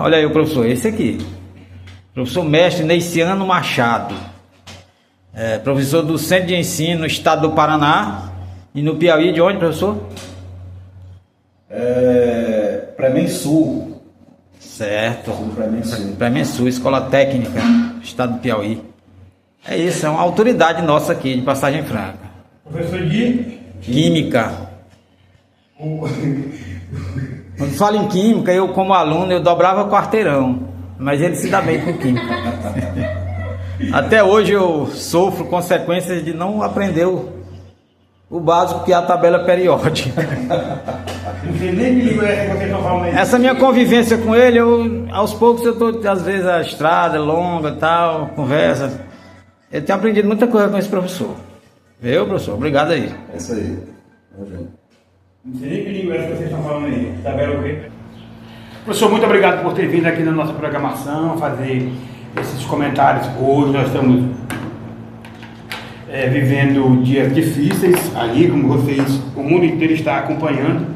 olha aí o professor, esse aqui. Professor mestre Neiciano Machado. Professor do Centro de Ensino, Estado do Paraná. E no Piauí, de onde, professor? Premensul. Certo. Premensul. Premensul, Escola Técnica, Estado do Piauí. É isso, é uma autoridade nossa aqui, de Passagem Franca. Professor de Química. Quando fala em Química, eu como aluno, eu dobrava quarteirão. Mas ele se dá bem com Química. Até hoje eu sofro consequências de não aprender o básico, que é a tabela periódica. Não sei nem que língua é que vocês estão falando aí. Essa minha convivência com ele, aos poucos eu tô, às vezes a estrada é longa e tal, conversa. Eu tenho aprendido muita coisa com esse professor. Viu, professor? Obrigado aí. É isso aí. Não sei nem que língua é que vocês estão falando aí. Tabela o quê? Professor, muito obrigado por ter vindo aqui na nossa programação, fazer esses comentários. Hoje nós estamos vivendo dias difíceis ali, como vocês, o mundo inteiro está acompanhando.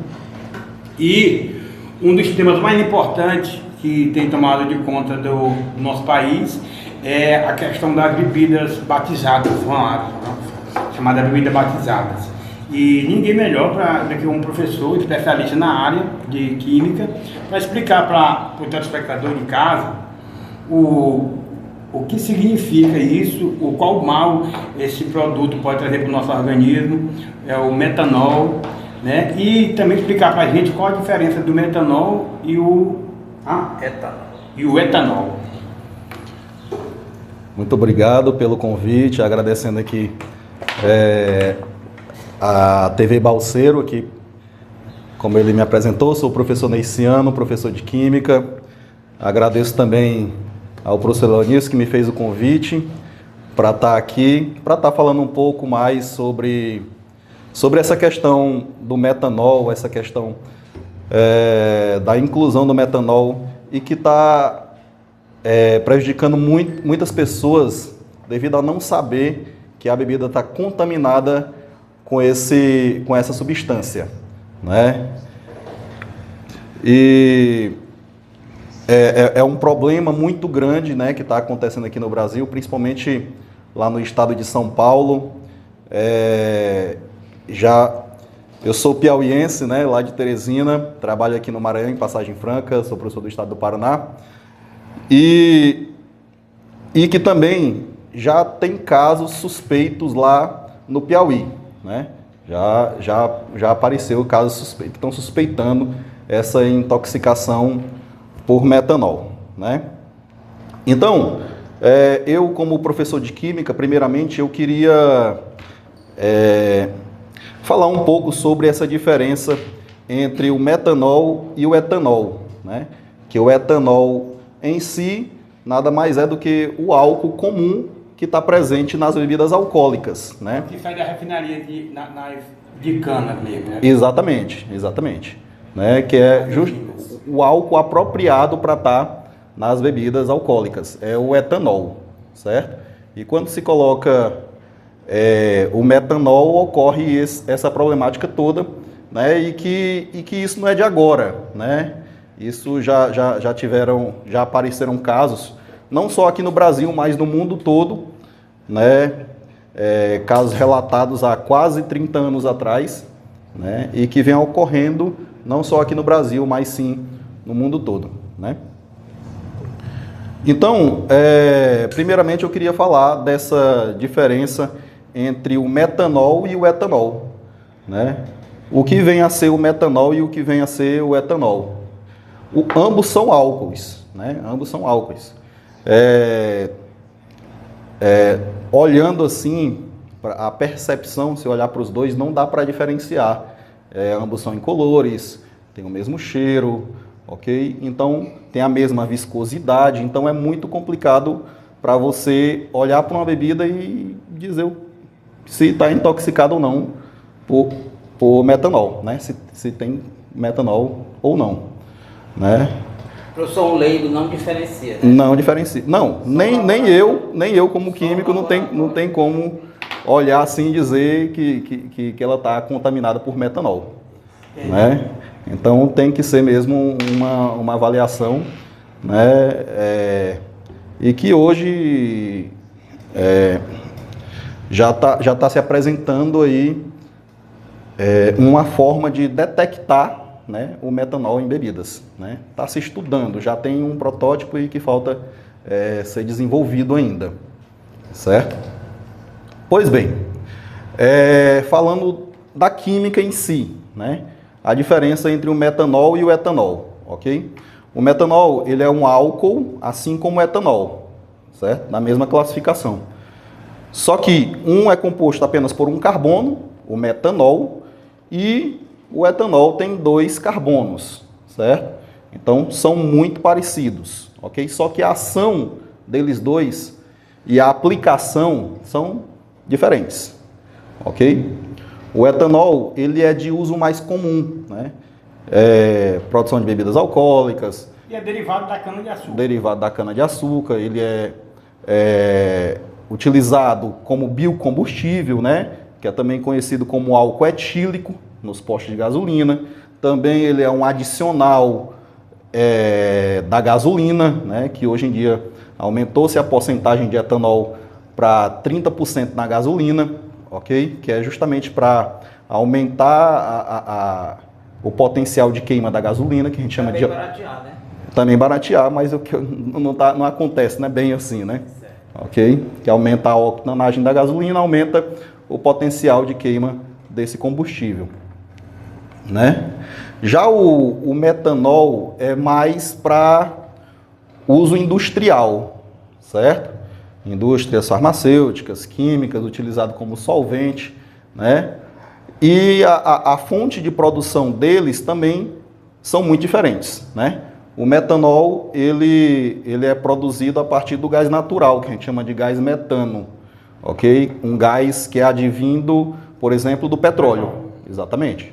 E um dos temas mais importantes que tem tomado de conta do nosso país é a questão das bebidas batizadas, chamadas bebidas batizadas. E ninguém melhor do que um professor especialista na área de química para explicar para o telespectador de casa o que significa isso, qual mal esse produto pode trazer para o nosso organismo, é o metanol, né? E também explicar para a gente qual a diferença do metanol e o etanol. Muito obrigado pelo convite, agradecendo aqui a TV Balseiro, aqui, como ele me apresentou, sou o professor Neiciano, professor de Química. Agradeço também ao professor Leonísio, que me fez o convite para estar aqui, para estar falando um pouco mais sobre essa questão do metanol, essa questão da inclusão do metanol e que está prejudicando muitas pessoas devido a não saber que a bebida está contaminada com essa substância, né? E é um problema muito grande, né, que está acontecendo aqui no Brasil, principalmente lá no estado de São Paulo. Eu sou piauiense, né, lá de Teresina, trabalho aqui no Maranhão, em Passagem Franca, sou professor do estado do Paraná. E que também já tem casos suspeitos lá no Piauí, né? Já apareceu casos suspeitos, estão suspeitando essa intoxicação por metanol, né? Então, eu como professor de Química, primeiramente eu queria falar um pouco sobre essa diferença entre o metanol e o etanol, né? Que o etanol em si nada mais é do que o álcool comum que está presente nas bebidas alcoólicas, né? Que sai da refinaria de cana mesmo, né? Exatamente, né? Que é o álcool apropriado para estar nas bebidas alcoólicas, é o etanol, certo? E quando se coloca o metanol, ocorre essa problemática toda, né? E que isso não é de agora, né? Isso já apareceram casos, não só aqui no Brasil, mas no mundo todo, né? Casos relatados há quase 30 anos atrás, né? E que vem ocorrendo não só aqui no Brasil, mas sim no mundo todo, né? Então, primeiramente eu queria falar dessa diferença entre o metanol e o etanol, né? O que vem a ser o metanol e o que vem a ser o etanol. Ambos são álcoois, né? Ambos são álcoois. Olhando assim, a percepção, se olhar para os dois, não dá para diferenciar. Ambos são incolores, têm o mesmo cheiro, ok? Então, tem a mesma viscosidade, então é muito complicado para você olhar para uma bebida e dizer se está intoxicado ou não por metanol, né? Se tem metanol ou não, né? Professor, o leigo não diferencia, né? Não diferencia. Não, nem eu como químico não tem como olhar assim e dizer que ela está contaminada por metanol, né? Então tem que ser mesmo uma avaliação né? E que hoje já tá se apresentando aí uma forma de detectar, né, o metanol em bebidas, né? Está se estudando, já tem um protótipo aí que falta ser desenvolvido ainda, certo? Pois bem, falando da química em si, né? A diferença entre o metanol e o etanol, ok? O metanol, ele é um álcool, assim como o etanol, certo? Na mesma classificação. Só que um é composto apenas por um carbono, o metanol, e o etanol tem 2 carbonos, certo? Então, são muito parecidos, ok? Só que a ação deles dois e a aplicação são diferentes, ok? O etanol, ele é de uso mais comum, né? Produção de bebidas alcoólicas. E é derivado da cana-de-açúcar. Derivado da cana-de-açúcar, ele é utilizado como biocombustível, né? Que é também conhecido como álcool etílico nos postos de gasolina. Também ele é um adicional da gasolina, né? Que hoje em dia aumentou-se a porcentagem de etanol para 30% na gasolina, ok? Que é justamente para aumentar o potencial de queima da gasolina, que a gente chama de... baratear, né? Também baratear, mas não acontece, né? Bem assim, né? Certo. Ok? Que aumenta a octanagem da gasolina, aumenta o potencial de queima desse combustível, né? Já o metanol é mais para uso industrial, certo? Indústrias farmacêuticas, químicas, utilizado como solvente, né? E a fonte de produção deles também são muito diferentes, né? O metanol, ele é produzido a partir do gás natural, que a gente chama de gás metano, ok? Um gás que é advindo, por exemplo, do petróleo, exatamente.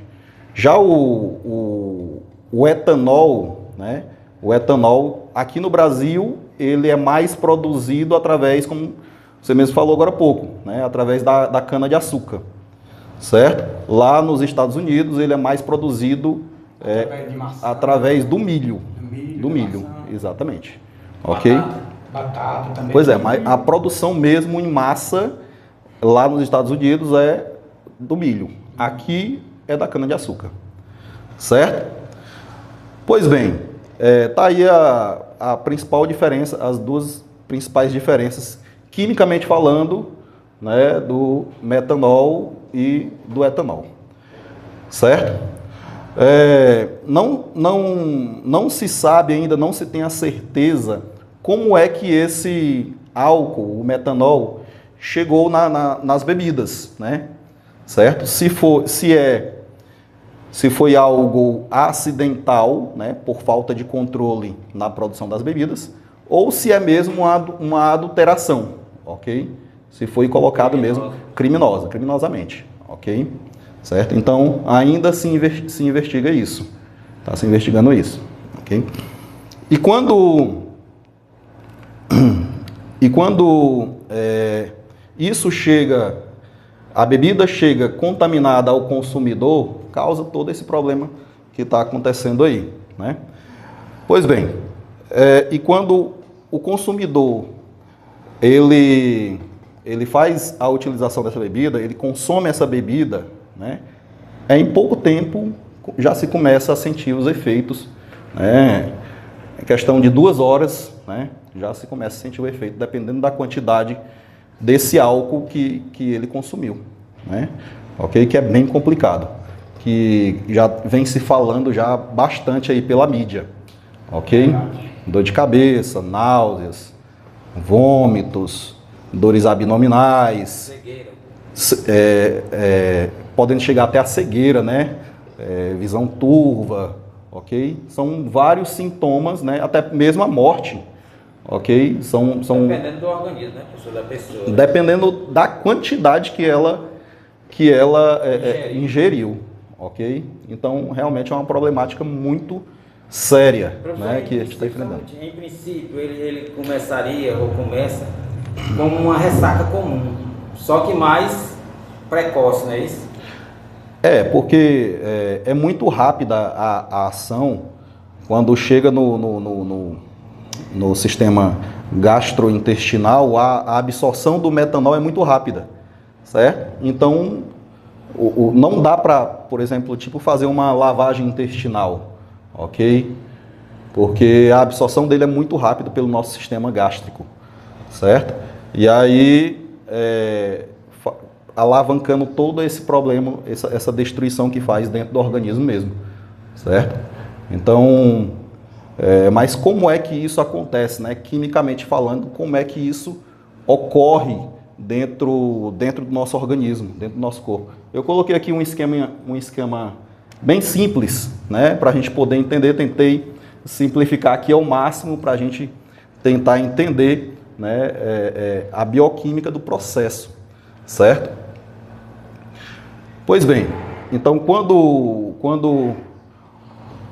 Já o etanol, né? O etanol, aqui no Brasil, ele é mais produzido através, como você mesmo falou agora há pouco, né? Através da cana-de-açúcar, certo? Lá nos Estados Unidos, ele é mais produzido através do milho. Do milho, exatamente. Ok? Batata também. Pois é, mas a produção mesmo em massa lá nos Estados Unidos é do milho. Aqui é da cana-de-açúcar. Certo? Pois bem, tá aí a principal diferença, as duas principais diferenças, quimicamente falando, né, do metanol e do etanol. Certo? Não se sabe ainda, não se tem a certeza como é que esse álcool, o metanol, chegou nas bebidas, né? Certo? Se foi algo acidental, né, por falta de controle na produção das bebidas, ou se é mesmo uma adulteração, ok? Se foi colocado mesmo criminosamente, ok? Certo? Então, ainda se investiga isso. Está se investigando isso. Ok? E quando isso chega, a bebida chega contaminada ao consumidor, causa todo esse problema que está acontecendo aí, né? Pois bem, e quando o consumidor ele faz a utilização dessa bebida, ele consome essa bebida, né? Em pouco tempo já se começa a sentir os efeitos, né? Em questão de 2 horas, né? Já se começa a sentir o efeito, dependendo da quantidade desse álcool que ele consumiu, né? Ok? Que é bem complicado, que já vem se falando já bastante aí pela mídia, ok? Dor de cabeça, náuseas, vômitos, dores abdominais, podendo chegar até a cegueira, né? Visão turva, ok? São vários sintomas, né? Até mesmo a morte, ok? Dependendo do organismo, né, professor, da pessoa. Dependendo da quantidade que ela ingeriu, ok? Então, realmente é uma problemática muito séria, né, que a gente está enfrentando. Em princípio, ele começaria ou começa como uma ressaca comum, só que mais precoce, não é isso? Porque é muito rápida a ação quando chega no no sistema gastrointestinal, a absorção do metanol é muito rápida, certo? Então, não dá para, por exemplo, tipo, fazer uma lavagem intestinal, ok? Porque a absorção dele é muito rápida pelo nosso sistema gástrico, certo? E aí, alavancando todo esse problema, essa destruição que faz dentro do organismo mesmo, certo? Então, mas como é que isso acontece, né? Quimicamente falando, como é que isso ocorre dentro do nosso organismo, dentro do nosso corpo? Eu coloquei aqui um esquema bem simples, né? Para a gente poder entender, tentei simplificar aqui ao máximo para a gente tentar entender, né, a bioquímica do processo, certo? Pois bem, então quando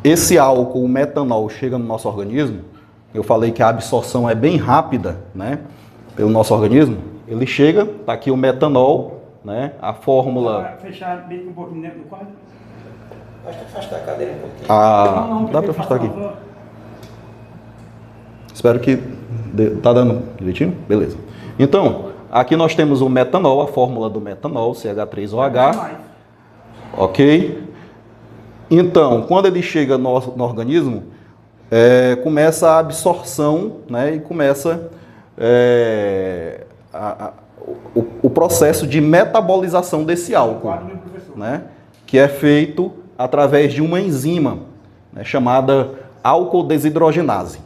esse álcool, o metanol, chega no nosso organismo, eu falei que a absorção é bem rápida, né, pelo nosso organismo, ele chega, tá aqui o metanol, né, a fórmula... Para fechar bem um pouquinho dentro do quadro. Basta afastar a cadeira um pouquinho. Dá para afastar aqui. Espero que... Tá dando direitinho? Beleza. Então, aqui nós temos o metanol, a fórmula do metanol, CH3OH. Ok? Então, quando ele chega no organismo, começa a absorção, né, e começa o processo de metabolização desse álcool, né, que é feito através de uma enzima, né, chamada álcool desidrogenase,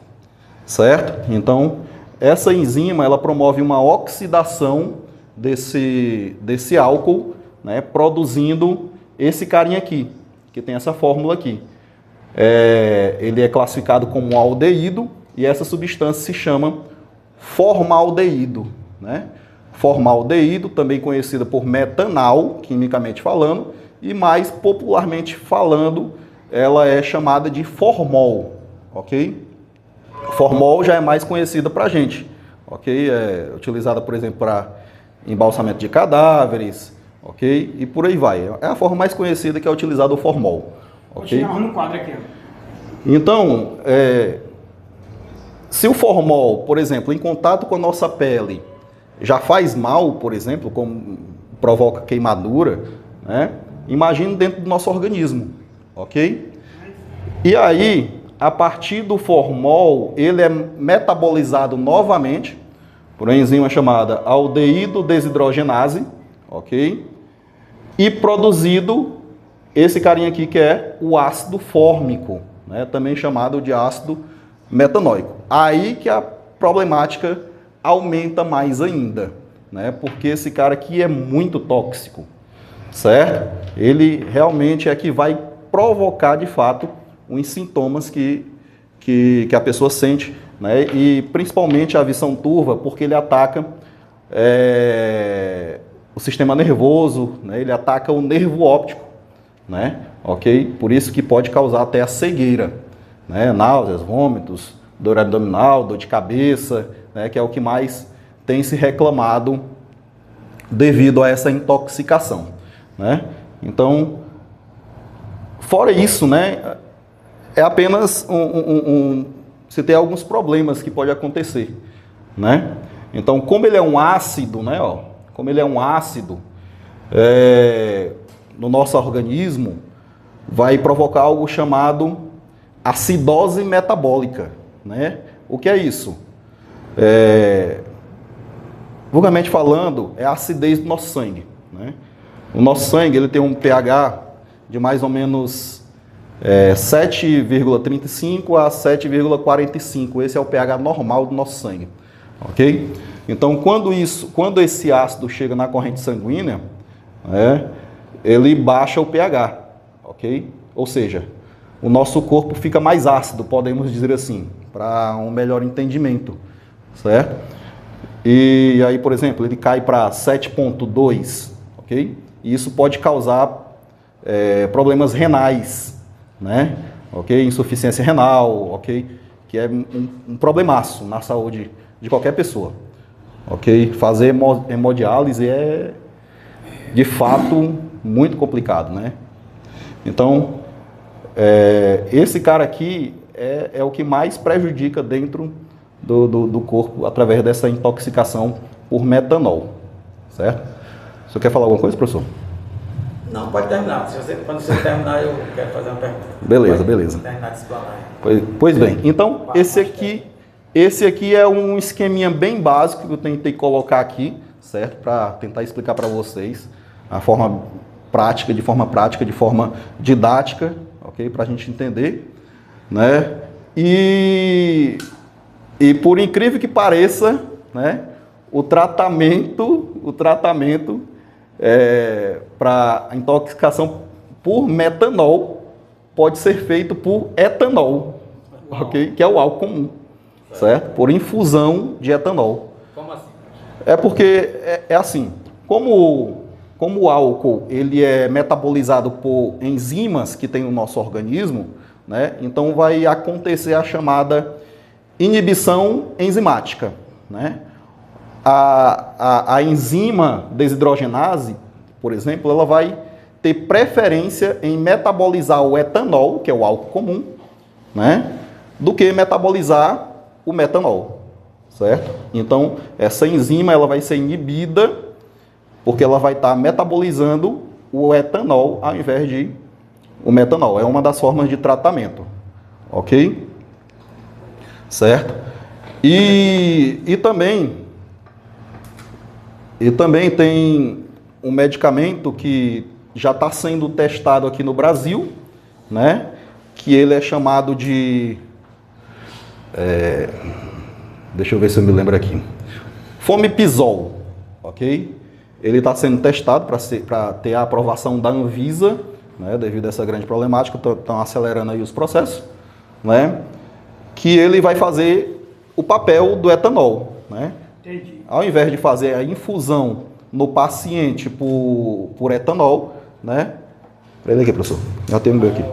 certo? Então, essa enzima ela promove uma oxidação desse álcool, né, produzindo esse carinha aqui, que tem essa fórmula aqui. Ele é classificado como aldeído e essa substância se chama formaldeído, né? Formaldeído, também conhecida por metanal, quimicamente falando, e mais popularmente falando, ela é chamada de formol, ok? Formol já é mais conhecida para a gente, ok? É utilizada, por exemplo, para embalsamento de cadáveres, ok? E por aí vai. É a forma mais conhecida que é utilizada o formol, ok? Vou no quadro aqui, ó. Então, se o formol, por exemplo, em contato com a nossa pele, já faz mal, por exemplo, como provoca queimadura, né? Imagine dentro do nosso organismo, ok? E aí, a partir do formol, ele é metabolizado novamente por uma enzima chamada aldeído desidrogenase, ok? E produzido esse carinha aqui que é o ácido fórmico, né? Também chamado de ácido metanóico. Aí que a problemática aumenta mais ainda, né? Porque esse cara aqui é muito tóxico, certo? Ele realmente é que vai provocar de fato os sintomas que a pessoa sente, né? E principalmente a visão turva, porque ele ataca o sistema nervoso, né? Ele ataca o nervo óptico, né? Ok? Por isso que pode causar até a cegueira, né? Náuseas, vômitos, dor abdominal, dor de cabeça, né? Que é o que mais tem se reclamado devido a essa intoxicação, né? Então, fora isso, né? É apenas você tem alguns problemas que pode acontecer, né? Então, como ele é um ácido, né? Como ele é um ácido, no nosso organismo, vai provocar algo chamado acidose metabólica, né? O que é isso? Vulgarmente falando, é a acidez do nosso sangue, né? O nosso sangue ele tem um pH de mais ou menos 7,35 a 7,45. Esse é o pH normal do nosso sangue, ok? Então, quando esse ácido chega na corrente sanguínea, ele baixa o pH, ok? Ou seja, o nosso corpo fica mais ácido, podemos dizer assim, para um melhor entendimento, certo? E aí, por exemplo, ele cai para 7,2, ok? E isso pode causar problemas renais, né? Ok? Insuficiência renal, ok? Que é um problemaço na saúde de qualquer pessoa, ok? Fazer hemodiálise é, de fato, muito complicado, né? Então, esse cara aqui é o que mais prejudica dentro do corpo através dessa intoxicação por metanol, certo? Você quer falar alguma coisa, professor? Não, pode terminar. Quando você terminar, eu quero fazer uma pergunta. Beleza, beleza. Terminar de explanar. Pois bem, então esse aqui é um esqueminha bem básico que eu tentei colocar aqui, certo? Para tentar explicar para vocês a forma prática, de forma didática, ok? Para a gente entender, né? E por incrível que pareça, né? O tratamento para intoxicação por metanol pode ser feito por etanol, ok? Que é o álcool comum, certo? Por infusão de etanol. Como assim? É porque é assim, como o álcool ele é metabolizado por enzimas que tem no nosso organismo, né? Então vai acontecer a chamada inibição enzimática, né? A enzima desidrogenase, por exemplo, ela vai ter preferência em metabolizar o etanol, que é o álcool comum, né? Do que metabolizar o metanol, certo? Então, essa enzima ela vai ser inibida porque ela vai estar metabolizando o etanol ao invés de o metanol. É uma das formas de tratamento, ok? Certo? E também tem um medicamento que já está sendo testado aqui no Brasil, né? Que ele é chamado de... deixa eu ver se eu me lembro aqui. Fomipizol, ok? Ele está sendo testado para ter a aprovação da Anvisa, né? Devido a essa grande problemática, estão acelerando aí os processos, né? Que ele vai fazer o papel do etanol, né? Entendi. Ao invés de fazer a infusão no paciente por etanol, né? Peraí aqui, professor. Já tem o meu aqui.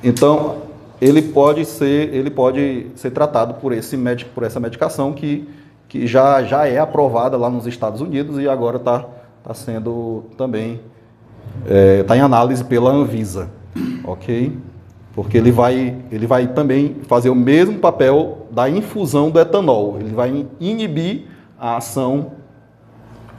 Então, ele pode ser tratado por essa medicação que já é aprovada lá nos Estados Unidos e agora está sendo também está em análise pela Anvisa, ok? Porque ele vai também fazer o mesmo papel da infusão do etanol. Ele vai inibir a ação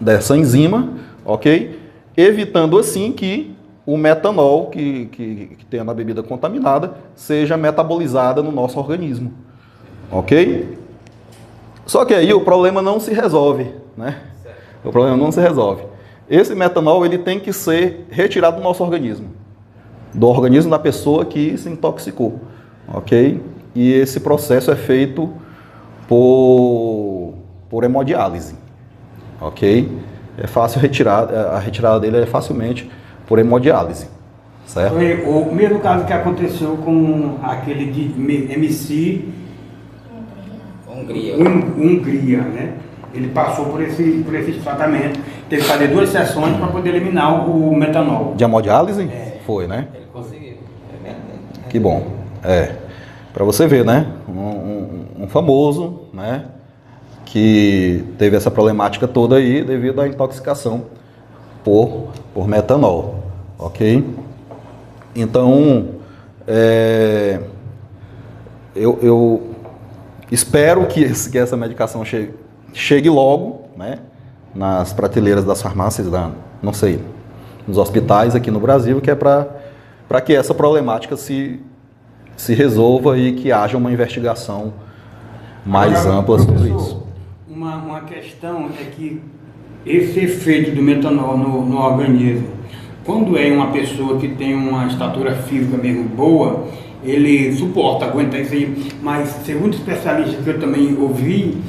dessa enzima, ok? Evitando assim que o metanol que tem na bebida contaminada seja metabolizada no nosso organismo, ok? Só que aí o problema não se resolve, né? O problema não se resolve. Esse metanol ele tem que ser retirado do nosso organismo, do organismo da pessoa que se intoxicou, ok? E esse processo é feito por hemodiálise, ok? É fácil a retirada dele é facilmente por hemodiálise, certo? Foi o mesmo caso que aconteceu com aquele de MC Hungria, né? Ele passou por esse tratamento, teve que fazer 2 sessões para poder eliminar o metanol. De hemodiálise? Foi, né? Ele conseguiu. Que bom. Para você ver, né? Um famoso, né? Que teve essa problemática toda aí devido à intoxicação por metanol, ok? Então, eu espero que essa medicação chegue logo, né? Nas prateleiras das farmácias, não sei, nos hospitais aqui no Brasil, que é para que essa problemática se resolva e que haja uma investigação mais ampla sobre isso. Uma questão é que esse efeito do metanol no organismo, quando é uma pessoa que tem uma estatura física mesmo boa, ele suporta, aguenta isso aí. Mas, segundo especialistas que eu também ouvi,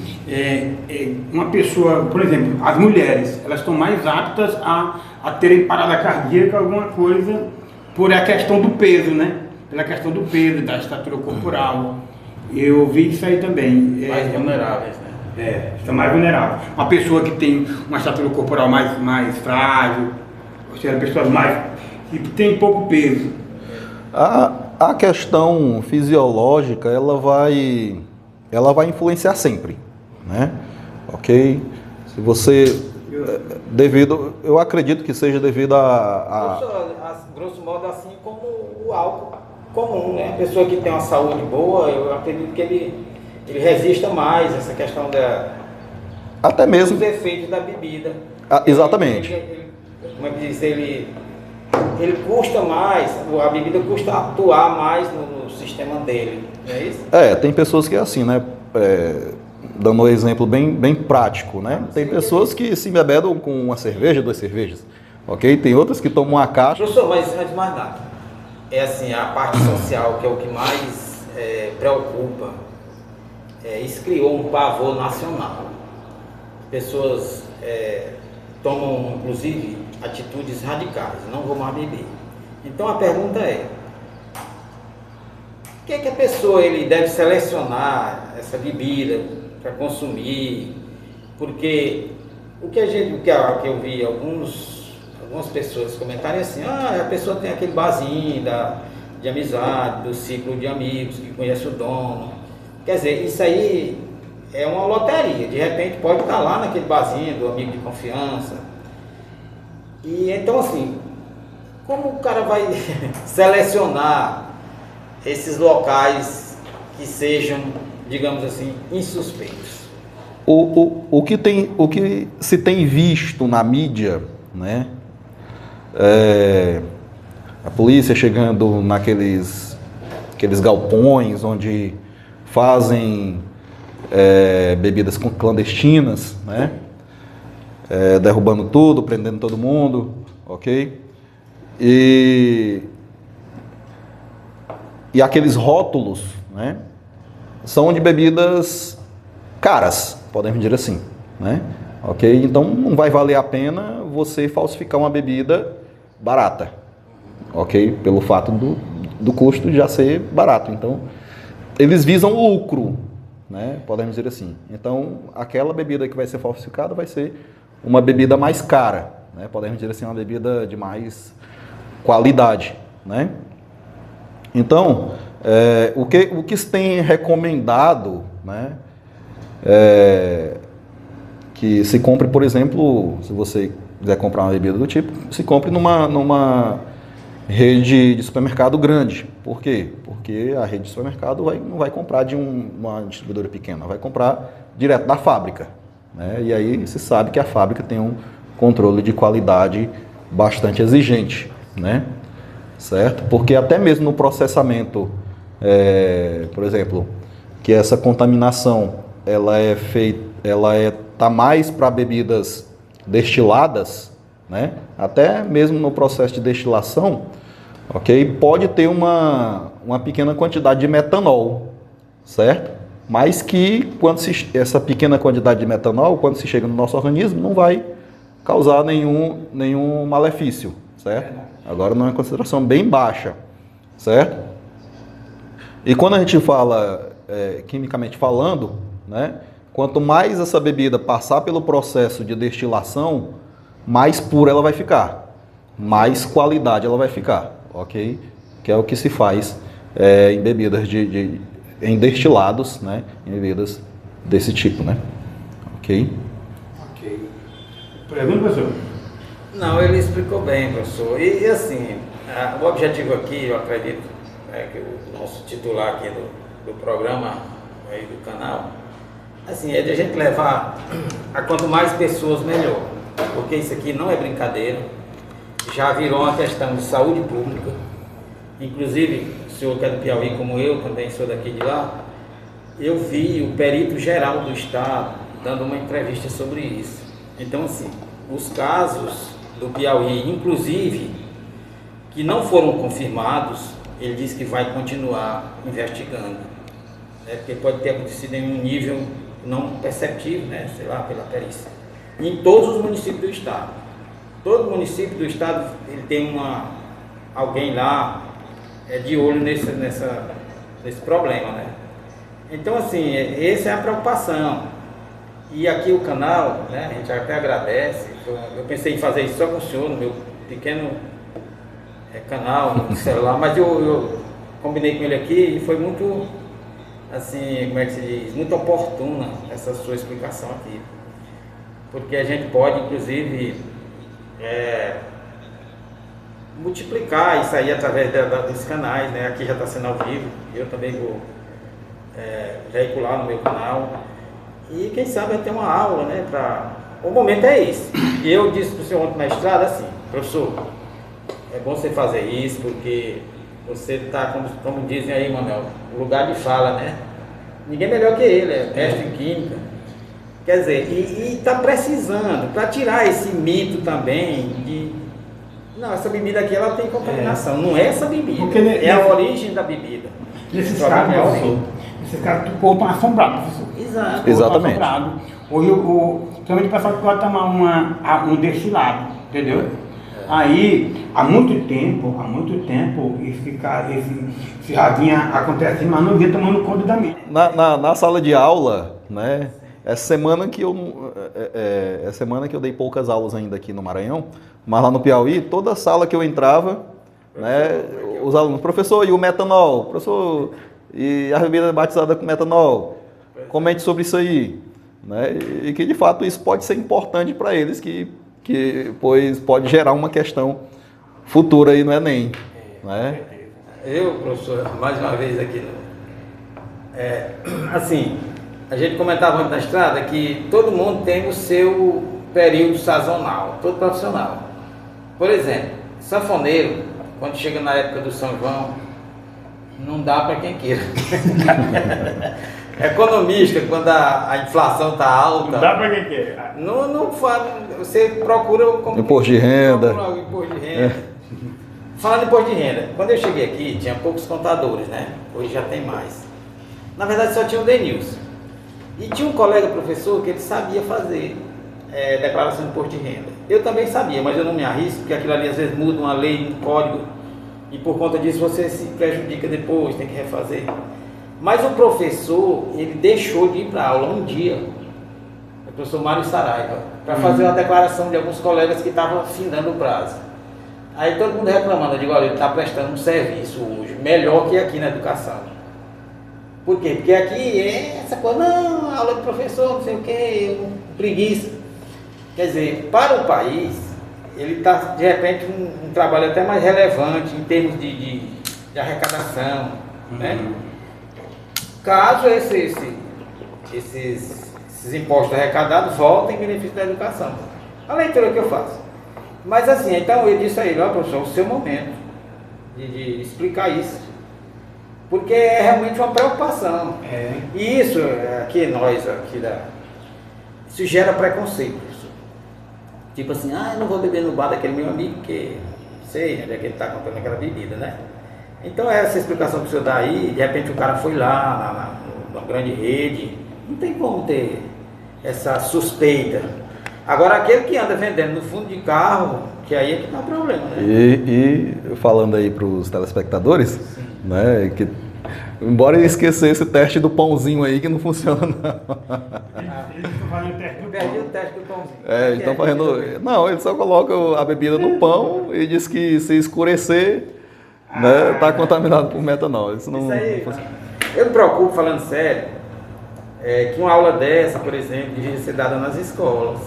uma pessoa, por exemplo, as mulheres, elas estão mais aptas a terem parada cardíaca, alguma coisa, por a questão do peso, né? Pela questão do peso, da estatura corporal. Eu vi isso aí também. Mais vulneráveis, né? Estão mais vulneráveis. Uma pessoa que tem uma estatura corporal mais frágil, ou seja, pessoas que tem pouco peso. A questão fisiológica, ela vai influenciar sempre, né? Ok? Se você, eu acredito que seja devido grosso modo, assim como o álcool comum, né? A pessoa que tem uma saúde boa, eu acredito que ele ele resista mais essa questão Até mesmo. dos efeitos da bebida. Exatamente. Como é que diz? Ele custa mais, a bebida custa atuar mais no sistema dele, não é isso? Tem pessoas que é assim, né? Dando um exemplo bem prático, né? Tem pessoas que se embebedam com uma cerveja, 2 cervejas, ok? Tem outras que tomam uma caixa. Professor, mas antes de mais nada, é assim, a parte social que é o que mais preocupa, isso criou um pavor nacional. Pessoas tomam, inclusive, atitudes radicais, não vou mais beber. Então a pergunta é, o que é que a pessoa ele deve selecionar essa bebida para consumir? Porque o que eu vi algumas pessoas comentarem assim, a pessoa tem aquele barzinho de amizade, do ciclo de amigos, que conhece o dono. Quer dizer, isso aí é uma loteria, de repente pode estar lá naquele barzinho do amigo de confiança. E então assim, como o cara vai selecionar esses locais que sejam, digamos assim, insuspeitos? O que se tem visto na mídia, né? A polícia chegando naqueles galpões onde fazem bebidas clandestinas, né? Derrubando tudo, prendendo todo mundo, ok? E aqueles rótulos, né? São de bebidas caras, podemos dizer assim, né? Ok? Então não vai valer a pena você falsificar uma bebida barata, ok? Pelo fato do custo já ser barato. Então eles visam lucro, né? Podemos dizer assim. Então aquela bebida que vai ser falsificada vai ser uma bebida mais cara, né? Podemos dizer assim, uma bebida de mais qualidade, né? Então, o que se tem recomendado, né? Que se compre, por exemplo, se você quiser comprar uma bebida do tipo, se compre numa rede de supermercado grande. Por quê? Porque a rede de supermercado não vai comprar de uma distribuidora pequena, vai comprar direto da fábrica, né? E aí se sabe que a fábrica tem um controle de qualidade bastante exigente, né? Certo? Porque até mesmo no processamento, por exemplo, que essa contaminação ela tá mais para bebidas destiladas, né? Até mesmo no processo de destilação, ok? Pode ter uma pequena quantidade de metanol, certo? Mas que essa pequena quantidade de metanol, quando se chega no nosso organismo, não vai causar nenhum malefício, certo? Agora numa concentração bem baixa, certo? E quando a gente fala, quimicamente falando, né? Quanto mais essa bebida passar pelo processo de destilação, mais pura ela vai ficar, mais qualidade ela vai ficar, ok? Que é o que se faz em bebidas em destilados, né? Em bebidas desse tipo, né? Ok? Ok. Pergunta, professor? Não, ele explicou bem, professor. E assim, o objetivo aqui, eu acredito, que o nosso titular aqui do programa, aí do canal, assim, é de a gente levar a quanto mais pessoas, melhor. Porque isso aqui não é brincadeira, já virou uma questão de saúde pública. Inclusive, o senhor que é do Piauí, como eu, também sou daqui de lá, eu vi o perito geral do estado dando uma entrevista sobre isso. Então, assim, os casos do Piauí, inclusive, que não foram confirmados, ele disse que vai continuar investigando, né? Porque pode ter acontecido em um nível não perceptível, né? Sei lá, pela perícia. Em todos os municípios do estado. Todo município do estado ele tem alguém lá de olho nesse problema, né? Então, assim, essa é a preocupação. E aqui o canal, né, a gente até agradece. Eu pensei em fazer isso só com o senhor, no meu pequeno canal, no celular, mas eu combinei com ele aqui e foi muito, assim, como é que se diz, muito oportuna essa sua explicação aqui. Porque a gente pode, inclusive, multiplicar isso aí através dos canais, né? Aqui já está sendo ao vivo, eu também vou veicular no meu canal. E quem sabe eu tenho uma aula, né? O momento é esse. E eu disse para o senhor ontem na estrada assim, professor, é bom você fazer isso, porque você está, como dizem aí, Manuel, o lugar de fala, né? Ninguém é melhor que ele, é mestre em química. Quer dizer, e está precisando, para tirar esse mito também de... Não, essa bebida aqui ela tem contaminação, não é essa bebida, é a origem da bebida. Nesses casos, professor, o povo está assombrado, professor. Exato. Exatamente. Hoje, também o pessoal pode tomar um destilado, entendeu? Aí, há muito tempo, esse radinha acontece, mas não vinha tomando conta da minha. Na sala de aula, né? Essa semana que eu dei poucas aulas ainda aqui no Maranhão, mas lá no Piauí, toda sala que eu entrava, né, os alunos, professor, e o metanol? Professor, e a bebida batizada com metanol? Comente sobre isso aí. Né? E que, de fato, isso pode ser importante para eles, pois pode gerar uma questão futura aí no Enem. Né? Eu, professor, mais uma vez aqui, assim, a gente comentava muito na estrada que todo mundo tem o seu período sazonal, todo profissional. Por exemplo, sanfoneiro, quando chega na época do São João, não dá para quem queira. Economista, quando a inflação está alta... Não dá para quem queira. Não faz, você procura... Imposto de renda. Imposto de renda. Falando em imposto de renda, quando eu cheguei aqui, tinha poucos contadores, né? Hoje já tem mais. Na verdade, só tinha o Denilson. E tinha um colega professor que ele sabia fazer declaração de imposto de renda. Eu também sabia, mas eu não me arrisco, porque aquilo ali às vezes muda uma lei, um código, e por conta disso você se prejudica depois, tem que refazer. Mas o professor, ele deixou de ir para aula um dia, o professor Mário Saraiva, para fazer uma declaração de alguns colegas que estavam findando o prazo. Aí todo mundo reclamando, eu digo, olha, ele está prestando um serviço hoje, melhor que aqui na educação. Por quê? Porque aqui é essa coisa, não, aula de professor, não sei o quê, preguiça. Quer dizer, para o país, ele está, de repente, um trabalho até mais relevante em termos de arrecadação, né? Caso esses impostos arrecadados voltem em benefício da educação. A leitura que eu faço. Mas assim, então eu disse a ele, ó, professor, o seu momento de explicar isso. Porque é realmente uma preocupação. E isso, isso gera preconceito. Professor. Tipo assim, eu não vou beber no bar daquele meu amigo, porque sei onde é que ele está comprando aquela bebida, né? Então essa explicação que o senhor dá aí, de repente o cara foi lá na grande rede, não tem como ter essa suspeita. Agora aquele que anda vendendo no fundo de carro, que aí é que dá problema, né? E falando aí para os telespectadores, né, que embora eu esquecer esse teste do pãozinho aí que não funciona não. Eles estão fazendo o teste do pão. Perdi o teste do pãozinho. Eles estão fazendo... Não, ele só coloca a bebida no pão e diz que se escurecer, né, tá contaminado por metanol. Isso não aí, funciona. Eu me preocupo, falando sério, que uma aula dessa, por exemplo, devia ser dada nas escolas,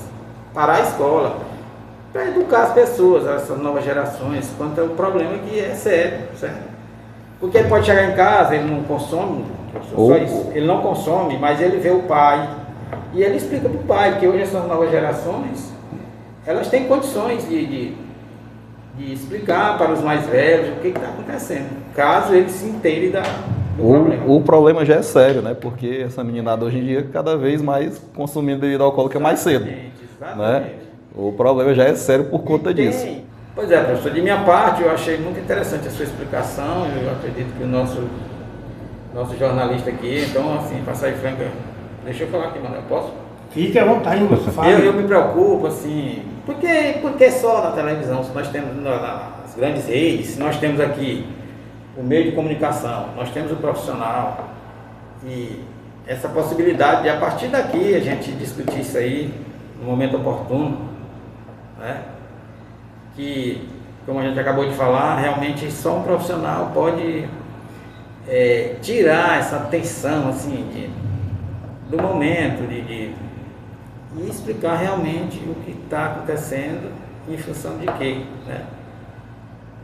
para a escola, para educar as pessoas, essas novas gerações, quanto ao problema que é sério, certo? Porque ele pode chegar em casa, ele não consome, só isso, ele não consome, mas ele vê o pai, e ele explica para o pai, que hoje essas novas gerações, elas têm condições de explicar para os mais velhos o que está acontecendo, caso eles se inteirem do problema. O problema já é sério, né? Porque essa meninada hoje em dia cada vez mais consumindo bebida alcoólica mais cedo. Né? O problema já é sério por conta disso. Pois é, professor, de minha parte eu achei muito interessante a sua explicação, eu acredito que o nosso jornalista aqui, então assim, para sair franca, deixa eu falar aqui, mano, eu posso? Fique à vontade, você fala. Eu me preocupo, assim, porque só na televisão, se nós temos nas grandes redes, se nós temos aqui o meio de comunicação, nós temos o profissional, e essa possibilidade de a partir daqui a gente discutir isso aí no momento oportuno, né? Que, como a gente acabou de falar, realmente só um profissional pode tirar essa tensão assim, do momento, e explicar realmente o que está acontecendo em função de quê, né?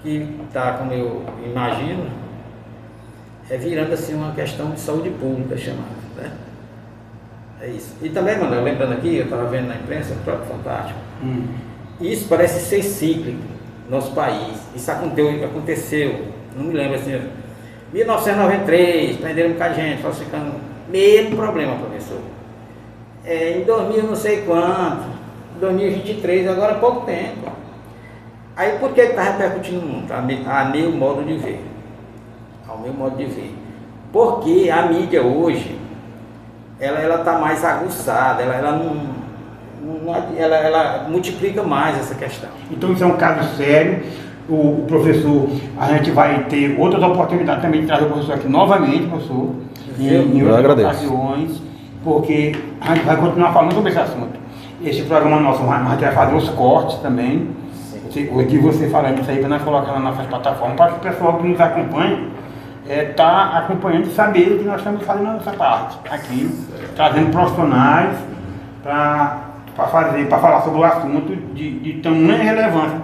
Que está, como eu imagino, virando assim uma questão de saúde pública chamada, né? É isso. E também, mano, lembrando aqui, eu estava vendo na imprensa, o próprio Fantástico, isso parece ser cíclico no nosso país. Isso aconteceu, não me lembro assim, 1993, prenderam um bocado de gente, falsificando, mesmo problema, professor. Em 2000 não sei quanto, 2023, agora há pouco tempo. Aí por que está repercutindo muito? A meu modo de ver. Ao meu modo de ver. Porque a mídia hoje, ela está mais aguçada, ela multiplica mais essa questão. Então isso é um caso sério. O professor, a gente vai ter outras oportunidades também de trazer o professor aqui novamente, professor, em outras ocasiões, porque a gente vai continuar falando sobre esse assunto. Esse programa nosso, a gente vai fazer os cortes também, o que você falando isso aí, para nós colocar nas nossas plataformas, para que o pessoal que nos acompanha está acompanhando e saber o que nós estamos fazendo na nossa parte aqui, trazendo profissionais para falar sobre o assunto de tamanha relevância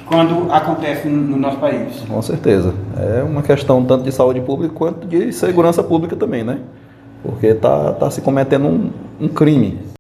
quando acontece no nosso país. Com certeza. É uma questão tanto de saúde pública quanto de segurança pública também, né? Porque tá se cometendo um crime.